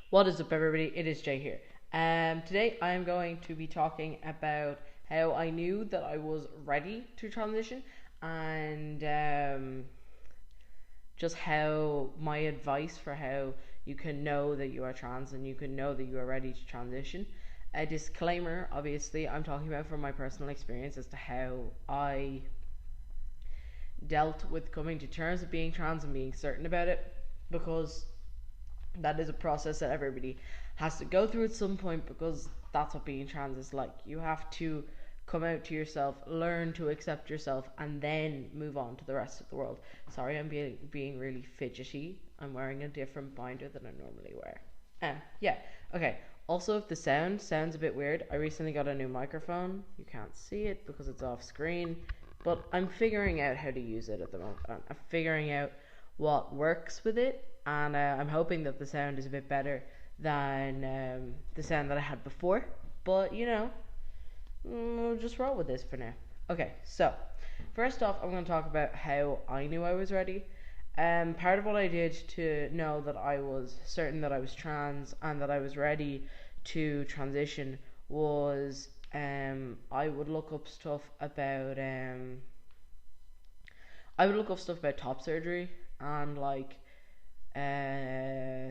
What is up, everybody? It is Jay here. Today I am going to be talking about how I knew that I was ready to transition, and just how my advice for how you can know that you are trans and you can know that you are ready to transition. A disclaimer: obviously, I'm talking about from my personal experience as to how I dealt with coming to terms with being trans and being certain about it, because that is a process that everybody has to go through at some point, because that's what being trans is like. You have to come out to yourself, learn to accept yourself, and then move on to the rest of the world. Sorry, I'm being really fidgety. I'm wearing a different binder than I normally wear. Yeah, okay. Also, if the sound sounds a bit weird, I recently got a new microphone. You can't see it because it's off screen, but I'm figuring out how to use it at the moment. I'm figuring out what works with it, and I'm hoping that the sound is a bit better than the sound that I had before. But we'll just roll with this for now. Okay, so first off, I'm going to talk about how I knew I was ready. Part of what I did to know that I was certain that I was trans and that I was ready to transition was I would look up stuff about top surgery and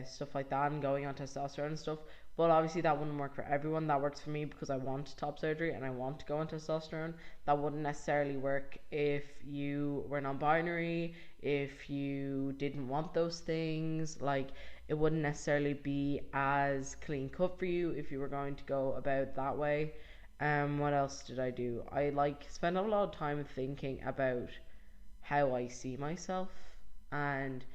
stuff like that, and going on testosterone and stuff. But obviously that wouldn't work for everyone. That works for me because I want top surgery and I want to go on testosterone. That wouldn't necessarily work if you were non-binary, if you didn't want those things. Like, it wouldn't necessarily be as clean cut for you if you were going to go about that way. What else did I do? I spent a lot of time thinking about how I see myself, and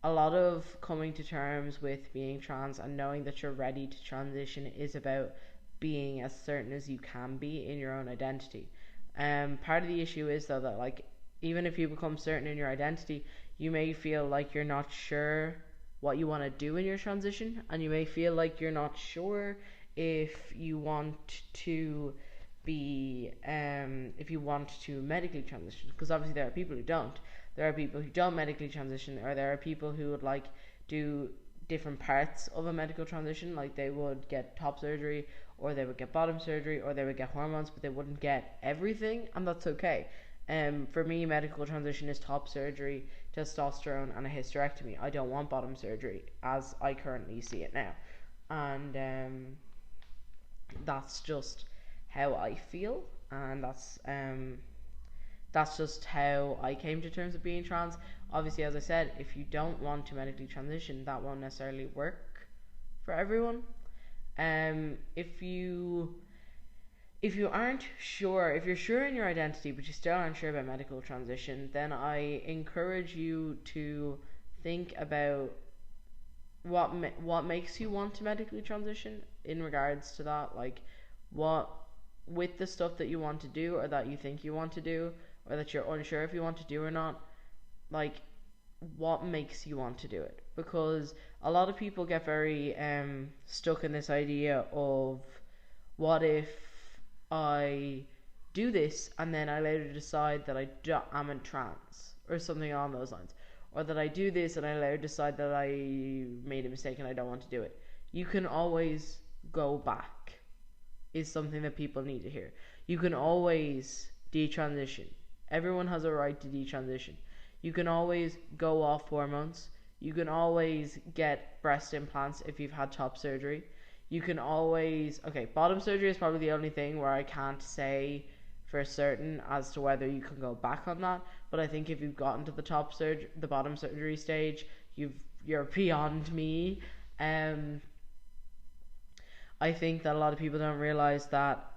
a lot of coming to terms with being trans and knowing that you're ready to transition is about being as certain as you can be in your own identity. Part of the issue is, though, that even if you become certain in your identity, you may feel like you're not sure what you want to do in your transition, and you may feel like you're not sure if you want to medically transition, because obviously there are people who don't. There are people who don't medically transition, or there are people who would do different parts of a medical transition. Like, they would get top surgery, or they would get bottom surgery, or they would get hormones, but they wouldn't get everything, and that's okay. For me, medical transition is top surgery, testosterone, and a hysterectomy. I don't want bottom surgery as I currently see it now, and that's just how I feel, and that's just how I came to terms with being trans. Obviously, as I said, if you don't want to medically transition, that won't necessarily work for everyone. If you aren't sure, if you're sure in your identity but you still aren't sure about medical transition, then I encourage you to think about what makes you want to medically transition in regards to that. Like, what, with the stuff that you want to do, or that you think you want to do, or that you're unsure if you want to do or not, what makes you want to do it? Because a lot of people get very stuck in this idea of, what if I do this and then I later decide that I'm a trans, or something along those lines, or that I do this and I later decide that I made a mistake and I don't want to do it. You can always go back, is something that people need to hear. You can always detransition. Everyone has a right to detransition. You can always go off hormones. You can always get breast implants if you've had top surgery. You can always... Okay, bottom surgery is probably the only thing where I can't say for certain as to whether you can go back on that. But I think if you've gotten to the bottom surgery stage, you're beyond me. I think that a lot of people don't realize that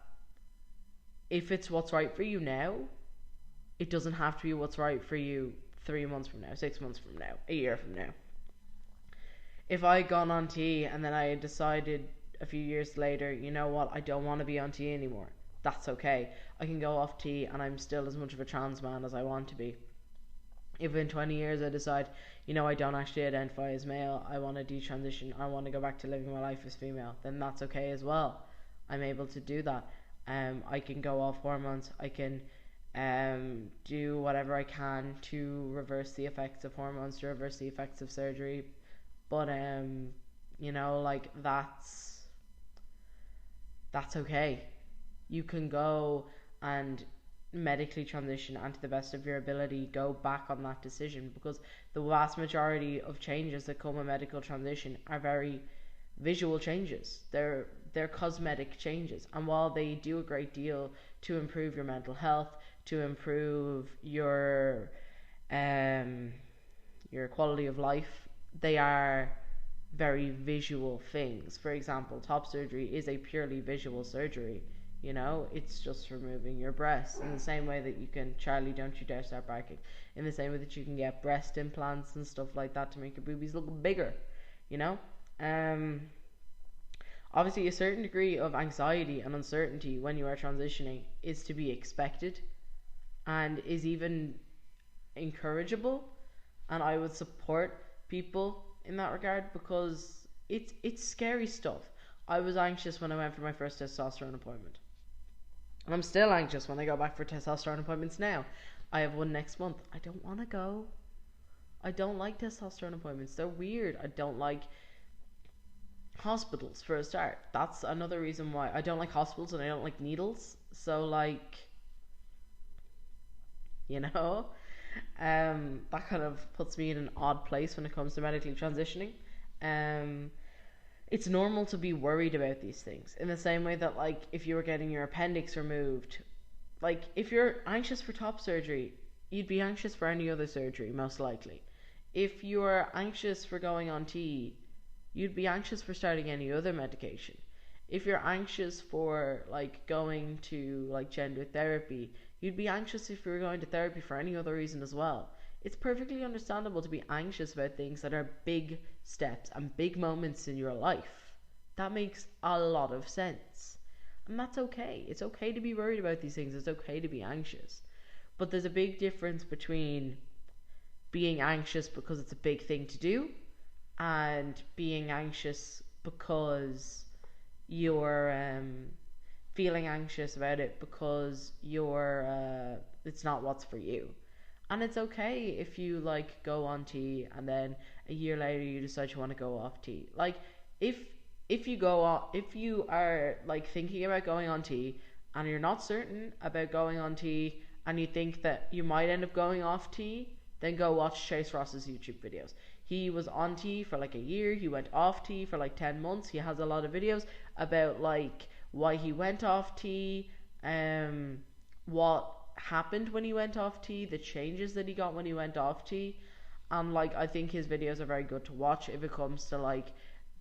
if it's what's right for you now, it doesn't have to be what's right for you 3 months from now, 6 months from now, a year from now. If I had gone on T and then I had decided a few years later, you know what, I don't want to be on T anymore, that's okay. I can go off T and I'm still as much of a trans man as I want to be. If in 20 years I decide, I don't actually identify as male, I want to detransition, I want to go back to living my life as female, then that's okay as well. I'm able to do that. I can go off hormones. I can do whatever I can to reverse the effects of hormones, to reverse the effects of surgery. But You know, like that's okay. You can go and medically transition, and to the best of your ability go back on that decision, because the vast majority of changes that come with medical transition are very visual changes. They're cosmetic changes, and while they do a great deal to improve your mental health, to improve your quality of life, they are very visual things. For example, top surgery is a purely visual surgery. You know, it's just removing your breasts, in the same way that you can, Charlie, don't you dare start barking, in the same way that you can get breast implants and stuff like that to make your boobies look bigger, you know. um Obviously, a certain degree of anxiety and uncertainty when you are transitioning is to be expected, and is even encourageable, and I would support people in that regard, because it's scary stuff. I was anxious when I went for my first testosterone appointment. I'm still anxious when I go back for testosterone appointments now. I have one next month. I don't want to go. I don't like testosterone appointments. They're weird. I don't like hospitals, for a start. That's another reason why I don't like hospitals, and I don't like needles. So, like, you know, that kind of puts me in an odd place when it comes to medically transitioning. It's normal to be worried about these things, in the same way that, like, if you were getting your appendix removed, like, if you're anxious for top surgery, you'd be anxious for any other surgery, most likely. If you're anxious for going on T, you'd be anxious for starting any other medication. If you're anxious for, like, going to, like, gender therapy, you'd be anxious if you were going to therapy for any other reason as well. It's perfectly understandable to be anxious about things that are big steps and big moments in your life. That makes a lot of sense. And that's okay. It's okay to be worried about these things. It's okay to be anxious. But there's a big difference between being anxious because it's a big thing to do, and being anxious because you're feeling anxious about it because it's not what's for you. And it's okay if you, like, go on T and then a year later you decide you want to go off T. Like, if you are, like, thinking about going on T and you're not certain about going on T, and you think that you might end up going off T, then go watch Chase Ross's YouTube videos. He was on T for like a year. He went off T for like 10 months. He has a lot of videos about, like, why he went off T, what happened when he went off T, the changes that he got when he went off T. And, like, I think his videos are very good to watch if it comes to, like,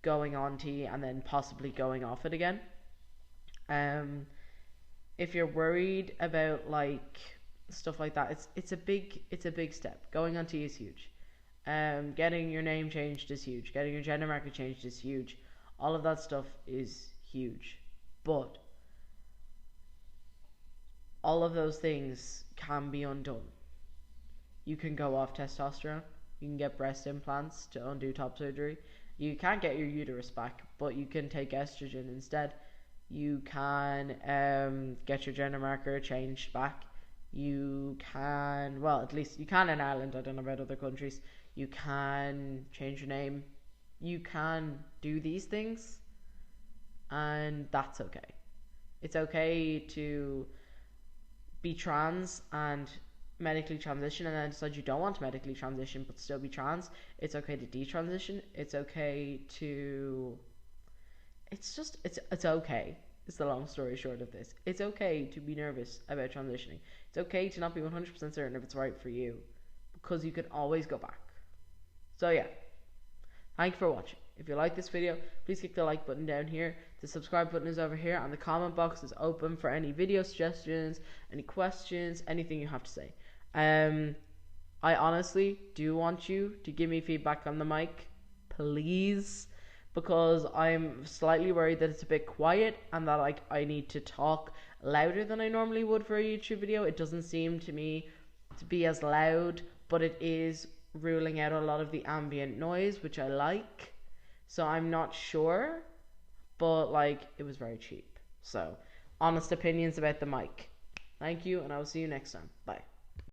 going on T and then possibly going off it again. If you're worried about, like, stuff like that, it's a big step. Going on T is huge. Getting your name changed is huge. Getting your gender marker changed is huge. All of that stuff is huge. But all of those things can be undone. You can go off testosterone. You can get breast implants to undo top surgery. You can't get your uterus back, but you can take estrogen instead. You can get your gender marker changed back. You can, well, at least you can in Ireland. I don't know about other countries. You can change your name. You can do these things, and that's okay. It's okay to be trans and medically transition, and then decide you don't want to medically transition but still be trans. It's okay to detransition. It's okay to, it's okay. It's the long story short of this. It's okay to be nervous about transitioning. It's okay to not be 100% certain if it's right for you, because you can always go back. So yeah, thank you for watching. If you like this video, please click the like button down here. The subscribe button is over here, and the comment box is open for any video suggestions, any questions, anything you have to say. I honestly do want you to give me feedback on the mic, please, because I'm slightly worried that it's a bit quiet and that, like, I need to talk louder than I normally would for a YouTube video. It doesn't seem to me to be as loud, but it is ruling out a lot of the ambient noise, which I like. So I'm not sure, but, like, it was very cheap. So, honest opinions about the mic. Thank you, and I will see you next time. Bye.